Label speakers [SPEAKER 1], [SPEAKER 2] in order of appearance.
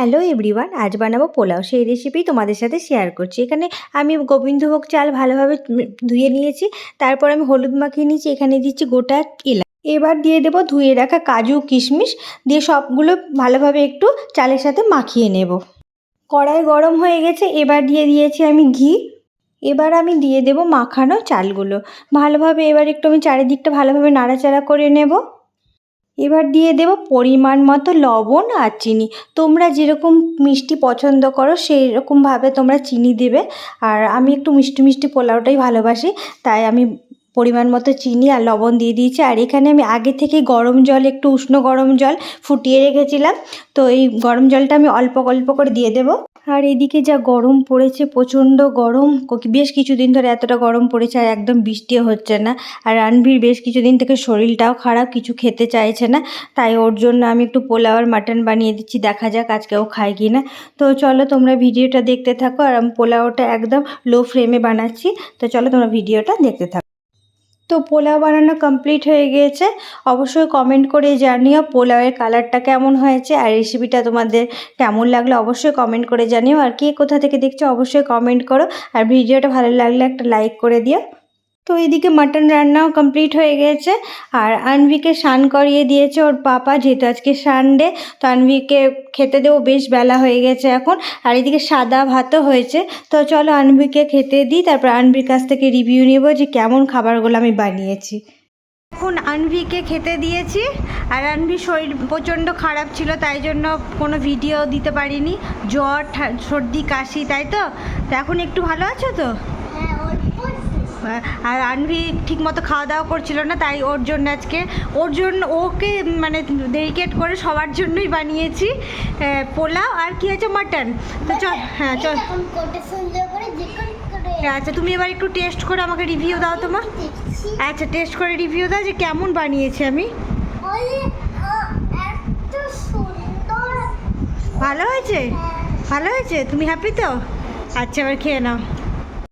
[SPEAKER 1] Hello everyone, আজ বানাবো পোলাও। সেই রেসিপি তোমাদের সাথে শেয়ার করছি। এখানে আমি গোবিন্দভোগ চাল ভালোভাবে ধুয়ে নিয়েছি। তারপর আমি হলুদ মাখিয়ে নিয়েছি। এখানে দিচ্ছি গোটা এলাচ। এবার দিয়ে দেবো ধুয়ে রাখা কাজু কিশমিশ, দিয়ে সবগুলো ভালোভাবে একটু চালের সাথে মাখিয়ে নেব। কড়াই গরম হয়ে গেছে, এবার দিয়ে দিয়েছি আমি ঘি। এবার আমি দিয়ে দেবো মাখানো চালগুলো ভালোভাবে। এবার একটু আমি চারিদিকটা ভালোভাবে নাড়াচাড়া করে নেব। এবার দিয়ে দেব পরিমাণ মতো লবণ আর চিনি। তোমরা যেরকম মিষ্টি পছন্দ করো সেই রকমভাবে তোমরা চিনি দেবে। আর আমি একটু মিষ্টি মিষ্টি পোলাওটাই ভালোবাসি, তাই আমি পরিমাণ মতো চিনি আর লবণ দিয়ে দিয়েছি। আর এখানে আমি আগে থেকে গরম জল, একটু উষ্ণ গরম জল ফুটিয়ে রেখেছিলাম, তো এই গরম জলটা আমি অল্প অল্প করে দিয়ে দেবো। আর এদিকে যা গরম পড়েছে, প্রচণ্ড গরম, বেশ কিছুদিন ধরে এতটা গরম পড়েছে আর একদম বৃষ্টিও হচ্ছে না। আর রণবীর বেশ কিছুদিন থেকে শরীরটাও খারাপ, কিছু খেতে চাইছে না, তাই ওর জন্য আমি একটু পোলাও আর মাটন বানিয়ে দিচ্ছি। দেখা যাক আজকে ও খায় কি না। তো চলো তোমরা ভিডিওটা দেখতে থাকো। আর আমি পোলাওটা একদম লো ফ্লেমে বানাচ্ছি, তো চলো তোমরা ভিডিওটা দেখতে থাকো। তো পোলাও বানানো কমপ্লিট হয়ে গিয়েছে। অবশ্যই কমেন্ট করে জানিও পোলাওয়ের কালারটা কেমন হয়েছে, আর রেসিপিটা তোমাদের কেমন লাগলো অবশ্যই কমেন্ট করে জানিও। আর কে কোথা থেকে দেখছো অবশ্যই কমেন্ট করো, আর ভিডিওটা ভালো লাগলে একটা লাইক করে দিও। তো এদিকে মাটন রান্নাও কমপ্লিট হয়ে গিয়েছে। আর আনভিকে স্নান করিয়ে দিয়েছে ওর পাপা, যেহেতু আজকে সানডে। তো আনভিকে খেতে দেবো, বেশ বেলা হয়ে গেছে এখন। আর এদিকে সাদা ভাতও হয়েছে। তো চলো আনভিকে খেতে দিই, তারপর আনভির কাছ থেকে রিভিউ নেব যে কেমন খাবারগুলো আমি বানিয়েছি। এখন আনভিকে খেতে দিয়েছি। আর আনভির শরীর প্রচণ্ড খারাপ ছিল, তাই জন্য কোনো ভিডিও দিতে পারিনি। জ্বর, সর্দি, কাশি, তাই তো? এখন একটু ভালো আছো তো? আর আনভি ঠিকমতো খাওয়া দাওয়া করছিল না, তাই ওর জন্য ওকে মানে ডেডিকেট করে সবার জন্যই বানিয়েছি পোলাও। আর কি আছে, মাটন। তো চল, হ্যাঁ চল। আচ্ছা, তুমি এবার একটু টেস্ট করে আমাকে রিভিউ দাও তোমার। আচ্ছা, টেস্ট করে রিভিউ দাও যে কেমন বানিয়েছি আমি। ভালো হয়েছে? ভালো হয়েছে? তুমি হ্যাপি তো? আচ্ছা, এবার খেয়ে নাও।